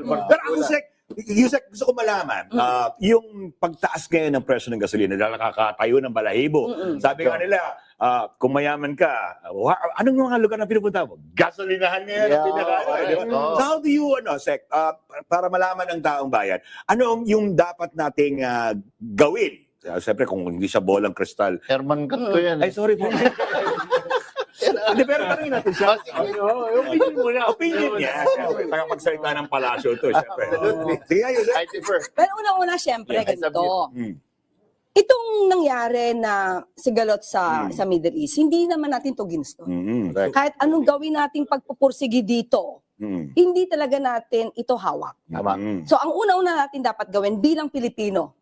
Pero ako, Yusek, gusto ko malaman, yung pagtaas ngayon ng presyo ng gasolina, dahil nakakatayo ng balahibo. Sabi nga nila, kung mayaman ka, anong mga lugar na pinupunta mo? Gasolinahan ngayon ang di ba? So how do you, Sek, para malaman ng taong bayan, ano yung dapat nating gawin? Siyempre, kung hindi siya bolang kristal. Herman Gat ko yan. Ay, sorry po. Hindi, pero tanongin natin siya. Opinion muna. Opinion niya. Tagapagsalita ng palasyo ito. Sige, I differ. Pero una-una, syempre, Yeah, ganito. Itong nangyari na sigalot sa Middle East, hindi naman natin to ginusto. Kahit anong gawin nating pagpupursigi dito, hindi talaga natin ito hawak. Tama. So, ang una-una natin dapat gawin bilang Pilipino,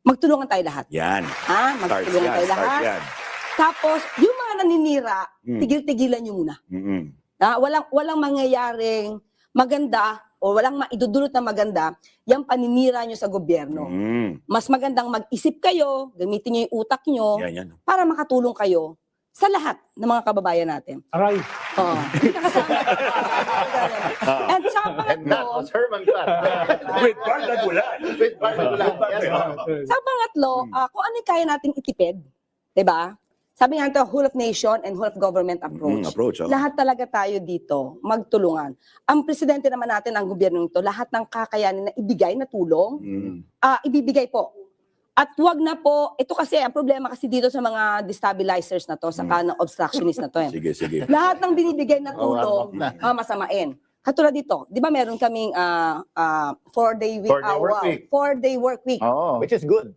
magtulungan tayo lahat. Yan. Magtulungan tayo lahat. Yan. Tapos, yung mga naninira, tigil-tigilan nyo muna. Walang mangyayaring maganda o walang maidudulot na maganda yung paninira nyo sa gobyerno. Mas magandang mag-isip kayo, gamitin nyo yung utak nyo Yan. para makatulong kayo sa lahat ng mga kababayan natin. Aray. Oo. At sa And that pangatlo, was Herman Gat. With Bardagulan. With Bardagulan. Yes, ma'am. sa pangatlo, kung ano yung kaya nating itipid, 'di ba? Sabi nga ito, whole of nation and whole of government approach. Lahat talaga tayo dito magtulungan. Ang presidente naman natin, ang gobyerno nito, lahat ng kakayanin na ibigay na tulong, ibibigay po. At wag na po, ito kasi, ang problema kasi dito sa mga destabilizers na to, sa kanang obstructionist na to. Sige. Lahat ng binibigay na tulong, masamain. Katulad dito, di ba meron kaming 4-day work week. Oh. Which is good.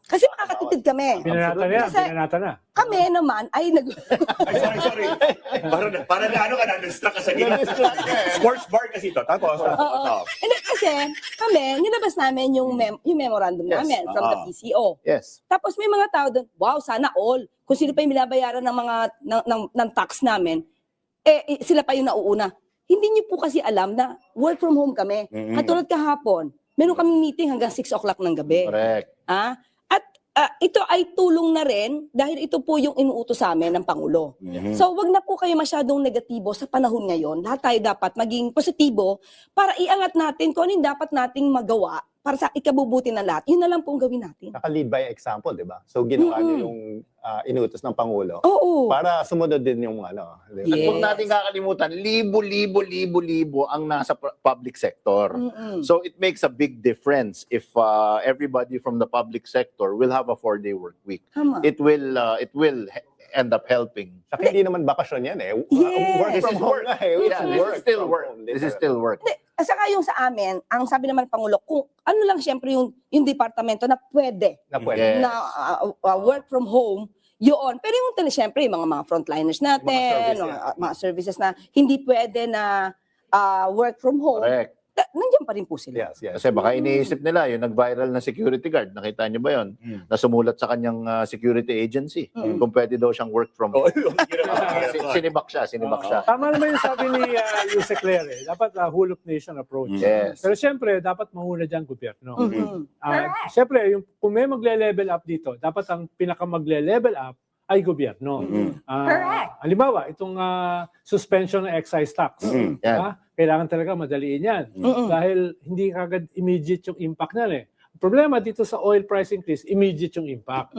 Kasi makakatipid kami. Pinanata na. Kami naman ay Ay, sorry. Para na na-distract ka sa gina. Sports bar kasi ito. Tapos, Hindi kasi kami, nilabas namin yung memorandum namin from the PCO. Yes. Tapos may mga tao doon, wow, sana all. Kung sino pa yung binabayaran ng mga ng tax namin, sila pa yung nauuna. Hindi niyo po kasi alam na work from home kami. Katulad kahapon, meron kaming meeting hanggang 6 o'clock ng gabi. Correct. At ito ay tulong na rin dahil ito po yung inuutos sa amin ng Pangulo. So wag na po kayo masyadong negatibo sa panahon ngayon. Lahat tayo dapat maging positibo para iangat natin kung ano yung dapat nating magawa para sa ikabubuti ng lahat. Yun na lang pong gawin natin. Naka-lead by example, di ba? So ginawa niyo yung inuutos ng Pangulo Oo. para sumunod din yung ano. Di ba? At huwag natin kakalimutan, libo ang nasa public sector. So it makes a big difference if everybody from the public sector will have a 4-day work week. Tama. It will end up helping. Saka hindi naman bakasyon yan eh. Yes. Work from home nga eh. Yeah, this is still work. This is still work. Hindi, saka yung sa amin, ang sabi naman ng Pangulo, kung ano lang siyempre yung departamento na pwede Na pwede. Yes. na work from home, yun. Pero yung siyempre, yung mga frontliners natin, mga services na hindi pwede na work from home, Correct. nandiyan pa rin po sila. Yes. Kasi baka iniisip nila, yung nag-viral na security guard, nakita niyo ba yun? Na sumulat sa kanyang security agency. Kung pwede daw siyang work from home. Sinibak siya. Tama naman yung sabi ni Yusek Claire. Dapat whole of nation approach. Yes. Pero siyempre, dapat mahuna dyan gobyerno. Siyempre, kung may magle-level up dito, dapat ang pinaka-magle-level up ay gobyerno. Halimbawa, itong suspension ng excise tax. Kailangan talaga madaliin yan. Dahil hindi kagad immediate yung impact niyan eh. Ang problema dito sa oil price increase, immediate yung impact.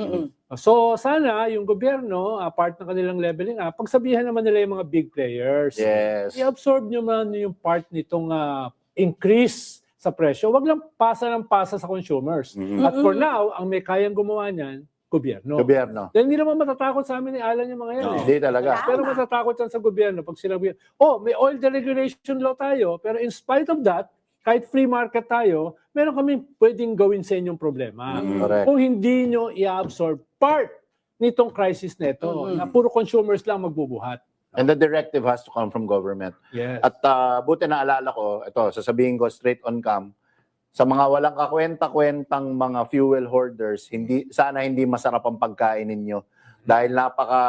So sana yung gobyerno, part ng kanilang leveling up, pagsabihan naman nila yung mga big players. Yes. I-absorb nyo man yung part nitong increase sa presyo. Wag lang pasa ng pasa sa consumers. At for now, ang may kayang gumawa niyan, gobyerno. Dahil hindi naman matatakot sa amin ni Alan yung mga yan. Hindi talaga. Pero matatakot yan sa gobyerno pag sinabi, may oil deregulation law tayo, pero in spite of that, kahit free market tayo, meron kami pwedeng gawin sa inyong problema. Correct. Kung hindi nyo i-absorb part nitong crisis neto, na puro consumers lang magbubuhat. And the directive has to come from government. Yes. At buti na alala ko, ito, sasabihin ko straight on cam, sa mga walang kakwenta-kwentang mga fuel hoarders, sana hindi masarap ang pagkain ninyo dahil napaka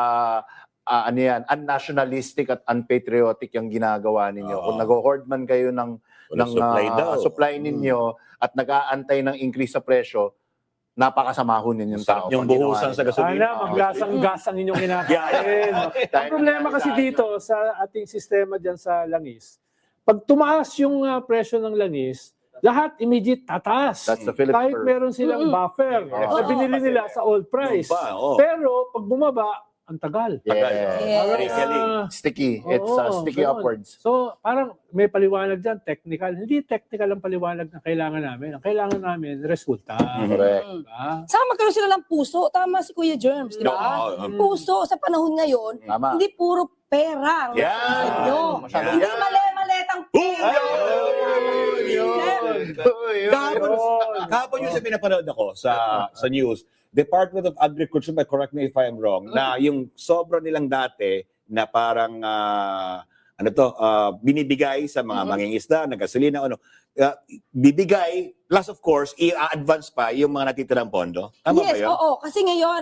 unnationalistic at unpatriotic yung ginagawa ninyo. Kung nag-hoard man kayo ng supply ninyo at nag-aantay ng increase sa presyo, napakasama ho ninyong tao. Yung buhusan sa gasolina. Sana maglasang-gasang inyong kinakain. Ang problema kasi dito sa ating sistema dyan sa langis, pag tumaas yung presyo ng langis, lahat immediate tataas. That's the Phillips Kahit curve. meron silang buffer na binili nila sa old price. Pero pag bumaba, ang tagal. Yeah. Yes. Parang, Sticky. It's oo, sticky ganun. upwards. So, parang may paliwanag dyan, technical. Hindi technical ang paliwanag na kailangan namin. Ang kailangan namin, resulta. Correct. Diba? Saka magkaroon sila ng puso. Tama si Kuya Germs, di ba? Puso sa panahon ngayon, Tama. hindi puro pera ang nasa inyo. Yan. Hindi mali-maletang pera. Kahapon yung sa pinapanood ako sa news, Department of Agriculture, correct me if I'm wrong, na yung sobra nilang dati na parang binibigay sa mga mangingisda, gasolina, bibigay, plus of course, i-advance pa yung mga natitirang pondo. Tama ba Yes, yun? oo. Kasi ngayon,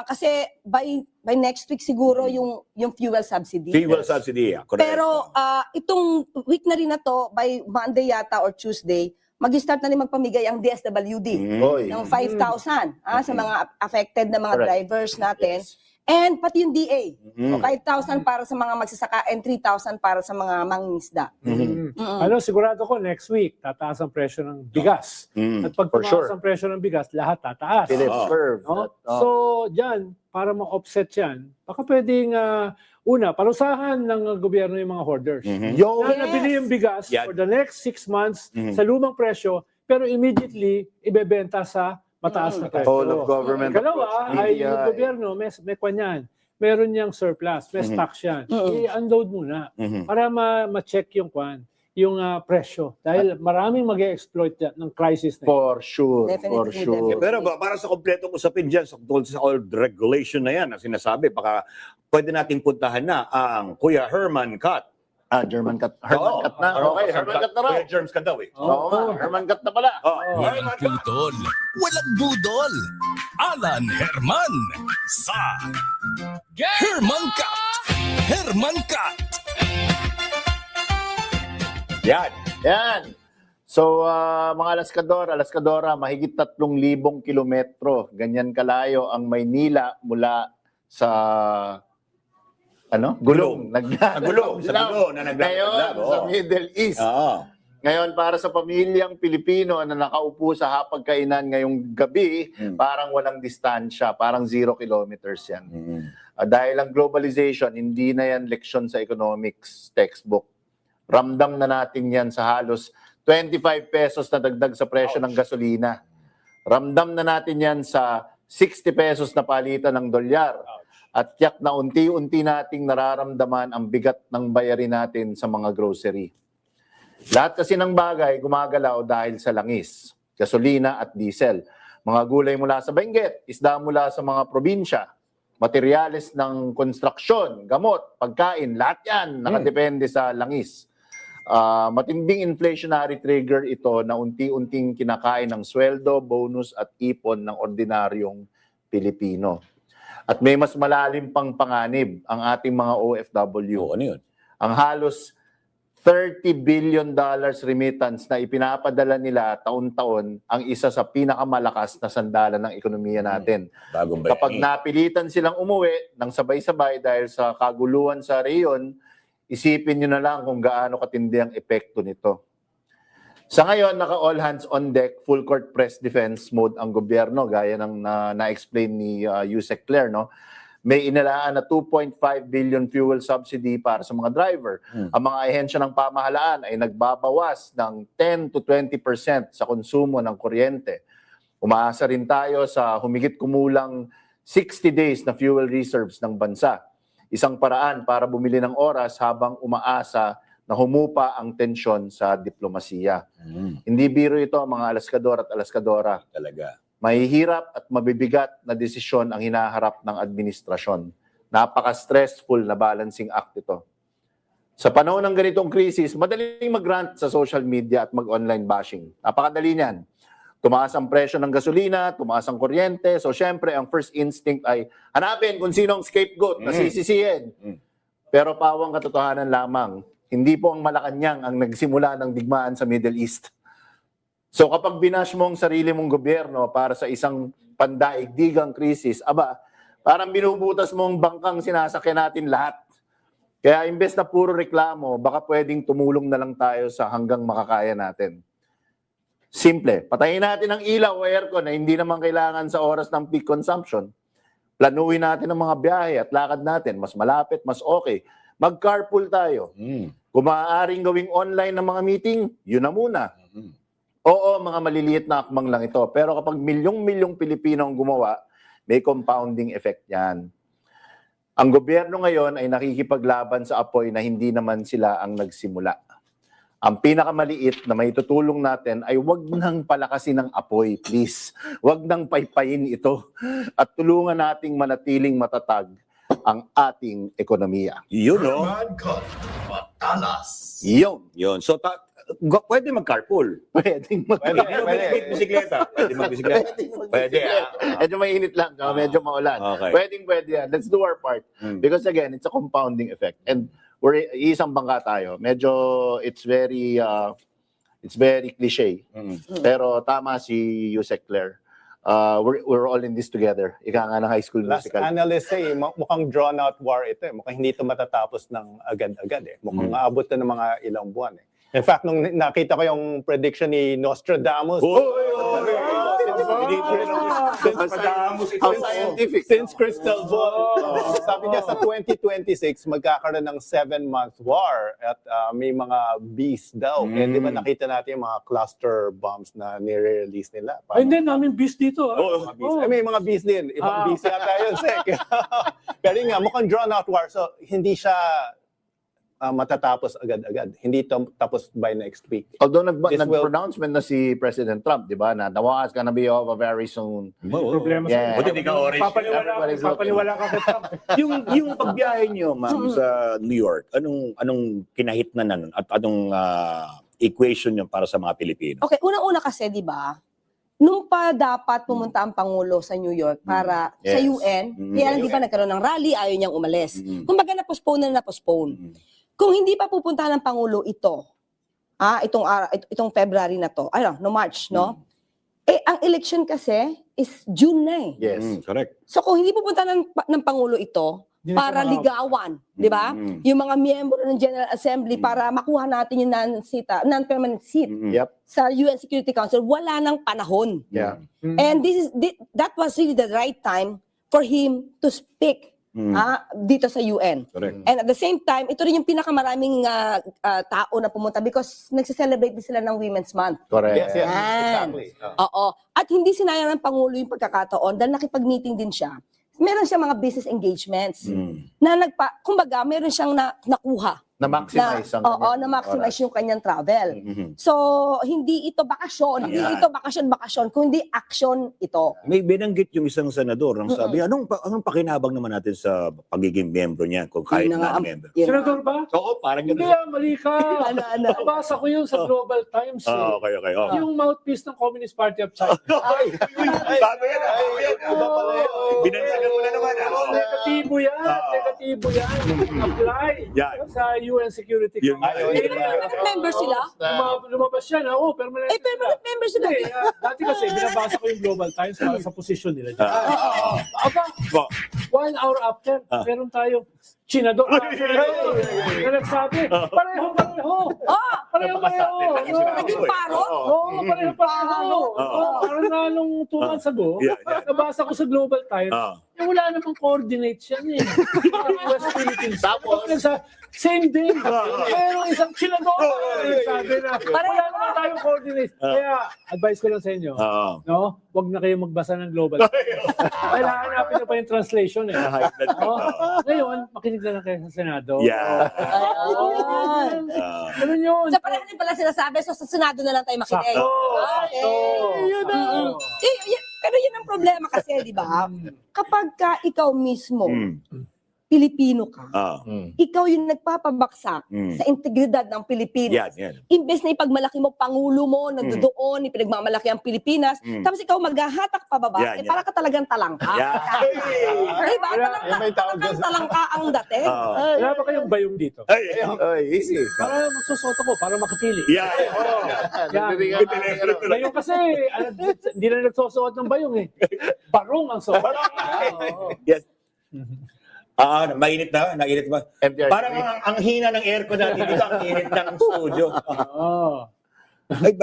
kasi by next week siguro yung fuel subsidy. Fuel subsidy, correct. Pero itong week na rin na to, by Monday yata or Tuesday, mag-start na rin magpamigay ang DSWD Oy. ng 5,000 sa mga affected na mga Correct. drivers natin. And pati yung DA. Mhm. 5,000 para sa mga magsasaka and 3,000 para sa mga mangingisda. Ano, sigurado ko next week, tataas ang presyo ng bigas. At pag For tumaas sure. ang presyo ng bigas, lahat tataas. Phillips curve. No? So, dyan, para ma-offset yan, baka pwedeng, parusahan ng gobyerno yung mga hoarders. Yo, Na nabili yung bigas Yan. for the next 6 months sa lumang presyo, pero immediately, ibebenta sa mataas na presyo. whole of government. Ikalawa approach, ay media, yung gobyerno, may kanyan. Meron niyang surplus, may stocks yan. I-unload muna para ma-check yung presyo. Dahil maraming mag-exploit ng crisis na yun. For sure. For Definitely, sure. Pero para sa kompletong usapin dyan, sa old regulation na yan na sinasabi, baka pwede nating puntahan na ang Kuya Herman Cut. German cut. Herman cut na. Okay, Herman cut na raw. Kuya Germs ka daw eh. Oo nga, Herman cut na pala. Walang putol, walang budol. Alan Herman sa Herman Cut. Herman Cut. Yan. Yan. So, mga alaskadora, mahigit 3,000 kilometro. Ganyan kalayo ang Maynila mula sa Gulong. Gulong. Sa gulong na Ngayon, naglalaglag. sa Middle East. Oo. Ngayon, para sa pamilyang Pilipino na nakaupo sa hapagkainan ngayong gabi, parang walang distansya, parang 0 kilometers yan. Dahil ang globalization, hindi na yan leksyon sa economics textbook. Ramdam na natin yan sa halos 25 pesos na dagdag sa presyo ng gasolina. Ramdam na natin yan sa 60 pesos na palitan ng dolyar. At tiyak na unti-unti nating nararamdaman ang bigat ng bayarin natin sa mga grocery. Lahat kasi ng bagay gumagalaw dahil sa langis, gasolina at diesel. Mga gulay mula sa Benguet, isda mula sa mga probinsya, materyales ng konstruksyon, gamot, pagkain, lahat yan nakadepende sa langis. Matinding inflationary trigger ito na unti-unting kinakain ng sweldo, bonus at ipon ng ordinaryong Pilipino. At may mas malalim pang panganib ang ating mga OFW. Ano yun? Ang halos $30 billion remittance na ipinapadala nila taon-taon ang isa sa pinakamalakas na sandalan ng ekonomiya natin. Bagong bayani. Kapag napilitan silang umuwi ng sabay-sabay dahil sa kaguluhan sa reyon, isipin nyo na lang kung gaano katindi ang epekto nito. Sa ngayon, naka all hands on deck, full court press defense mode ang gobyerno, gaya ng na-explain ni Yusek Claire, no? May inalaan na 2.5 billion fuel subsidy para sa mga driver. Ang mga ahensya ng pamahalaan ay nagbabawas ng 10 to 20% sa konsumo ng kuryente. Umaasa rin tayo sa humigit kumulang 60 days na fuel reserves ng bansa. Isang paraan para bumili ng oras habang umaasa na humupa ang tensyon sa diplomasiya. Hindi biro ito, mga alaskador at alaskadora. Talaga. Mahihirap at mabibigat na desisyon ang hinaharap ng administrasyon. Napaka-stressful na balancing act ito. Sa panahon ng ganitong krisis, madaling mag-rant sa social media at mag-online bashing. Napakadali niyan. Tumaas ang presyo ng gasolina, tumaas ang kuryente, so syempre ang first instinct ay hanapin kung sino ang scapegoat na sisisihin. Pero pawang katotohanan lamang, hindi po ang Malacanang ang nagsimula ng digmaan sa Middle East. So kapag binash mo ang sarili mong gobyerno para sa isang pandaigdigang krisis, parang binubutas mo ang bangkang sinasakyan natin lahat. Kaya imbes na puro reklamo, baka pwedeng tumulong na lang tayo sa hanggang makakaya natin. Simple. Patayin natin ang ilaw o aircon na hindi naman kailangan sa oras ng peak consumption. Planuhin natin ang mga biyahe at lakad natin. Mas malapit, mas okay. Mag-carpool tayo. Kung maaaring gawing online ng mga meeting, yun na muna. Oo, mga maliliit na akmang lang ito. Pero kapag milyong-milyong Pilipino ang gumawa, may compounding effect yan. Ang gobyerno ngayon ay nakikipaglaban sa apoy na hindi naman sila ang nagsimula. Ang pinakamaliit na may tutulong natin ay wag nang palakasin ng apoy, please. Wag nang paypayin ito. At tulungan nating manatiling matatag ang ating ekonomiya. Yun, no? Yun. So, pwede mag-carpool. Pwedeng Pwede. May bisikleta. Pwede mag-bisikleta. Pwede, Medyo mainit lang, medyo maulan. Okay. Pwede yan. Let's do our part. Because again, it's a compounding effect. And we're isang bangka tayo. Medyo it's very cliche. Pero tama si Yusek Claire. We're all in this together. Ika nga ng High School Last Musical. analyst say, mukhang drawn out war ito eh. Mukhang hindi ito matatapos ng agad-agad eh. Mukhang aabot na ng mga ilang buwan eh. In fact, nung nakita ko yung prediction ni Nostradamus, How scientific. since crystal ball, sabi niya sa 2026, magkakaroon ng 7-month war at may mga beasts daw. Eh, di ba nakita natin yung mga cluster bombs na nire-release nila? Ay, hindi, namin beast dito. Oo, Ay, may mga beasts din. Ibang beasts yata yun, Sek. Pero yun nga, mukhang drawn out war. So, hindi siya matatapos agad-agad. Hindi tapos by next week. Although This will- nag-pronouncement na si President Trump, di ba, na the war is gonna be over very soon. Problema Yeah. Buti di ka orange. Papaniwala ka kita. yung pagbiyahe niyo, ma'am, sa New York, anong kinahitnan nun at anong equation niyo para sa mga Pilipino? Okay, unang-una kasi, di ba, nung pa dapat pumunta ang Pangulo sa New York para sa Yes. UN, kaya lang di ba nagkaroon ng rally, ayaw niyang umalis. Kumbaga na-postpone na na-postpone. Kung hindi pa pupuntahan ng Pangulo ito, itong February na to, no March, no? Eh, ang election kasi is June na eh. Yes. Correct. So kung hindi pupunta ng Pangulo ito, Hindi na para siya ligawan, di ba? Yung mga miyembro ng General Assembly para makuha natin yung non-permanent seat Yep. sa UN Security Council, wala nang panahon. Yeah. And that was really the right time for him to speak dito sa UN. Correct. And at the same time, ito rin yung pinakamaraming tao na pumunta because nagse-celebrate din sila ng Women's Month. Correct. Yes, yes. Yan. Exactly. Oo. At hindi sinayang ng Pangulo yung pagkakataon dahil nakipag-meeting din siya. Meron siyang mga business engagements na kumbaga, meron siyang nakuha. Na-maximize ang kanyang na-maximize oras. yung kanyang travel. So, hindi ito bakasyon, hindi ito bakasyon, kundi action ito. May binanggit yung isang senador nang sabi, anong pakinabang naman natin sa pagiging miyembro niya kung kahit Yun na nga, non-member? yun. Senador ba? Oo, parang Hindi, gano'n. mali ka. Nabasa ko yun sa Global Times. Okay. Yung mouthpiece ng Communist Party of China. Bago yan. Iba pala yun. Binansagan mo na naman. Negatibo yan. Negatibo yan. Apply Yan. sa UN Security Yun. Council. Permanent member sila? Lumabas yan. Oo, permanent. Permanent member sila. Hindi, dati kasi binabasa ko yung Global Times para sa position nila dyan. Aba, Ba- 1 hour after, meron tayo Chinador. Na nagsabi, pareho. Pareho. Naging paro? Oo, pareho. Parang nalong 2 months ago, Yeah. nabasa ko sa Global Times, yung wala namang coordinates yan eh. West Philippines. Tapos? Same day. Merong isang Chinador. Sabi na, wala naman tayong coordinates. Kaya, advice ko lang sa inyo, no? Huwag na kayo magbasa ng Global Times. Kailangan hanapin na pa yung translation eh. Ngayon, makinig na lang kayo sa Senado. Yeah. Ganun yun. Sa pareho din pala sinasabi, so sa Senado na lang tayo makinig. Sakto. Pero yun ang problema kasi, di ba? Kapag ka ikaw mismo, Pilipino ka, ikaw yung nagpapabaksak sa integridad ng Pilipinas. Yan. Imbes na ipagmalaki mo, Pangulo mo, nandoon, ipinagmamalaki ang Pilipinas, tapos ikaw maghahatak pababa, para ka talagang talangka. Diba? Talagang talangka ang dati. Wala ba kayong bayong dito? Ay, easy. Para magsusoto ko, para makapili. Yeah. Bayong kasi, hindi na nagsusuot ng bayong eh. Barong ang suot. Yes. Mainit na, nainit ba? MTRCB. Parang ang hina ng aircon natin dito, ang init ng studio. Oo. Ay,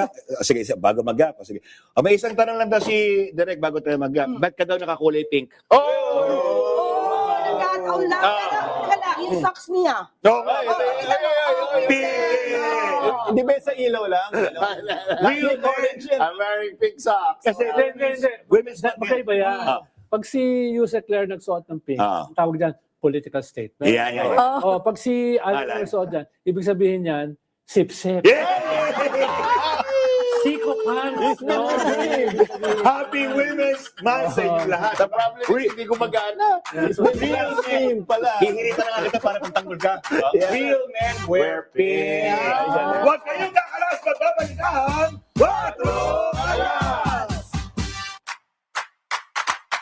sige, bago mag-gap. Sige. May isang tanong lang daw si Direk bago tayo mag-gap. Ba't ka daw nakakulay pink? Oh! Nagkataon lang. Teka lang, yung socks niya. No, Pink! Hindi ba sa ilaw lang? Real orange yan. I'm wearing pink socks. Kasi, hindi. Women's not Magkaiba yan. Pag si Yusek Claire nagsuot ng pink, ang tawag dyan, political statement. Yeah. Oh, pag si Alan nagsuot dyan, ibig sabihin yan, sip-sip. Sikopan. No? Happy Women's Month sa inyo lahat. The problem is, hindi gumagana. Real team pala. Hihilitan na nga kita para pagtanggol ka. Real men wear pink. Yeah. Huwag kayong kakalas magbabalitahan. 4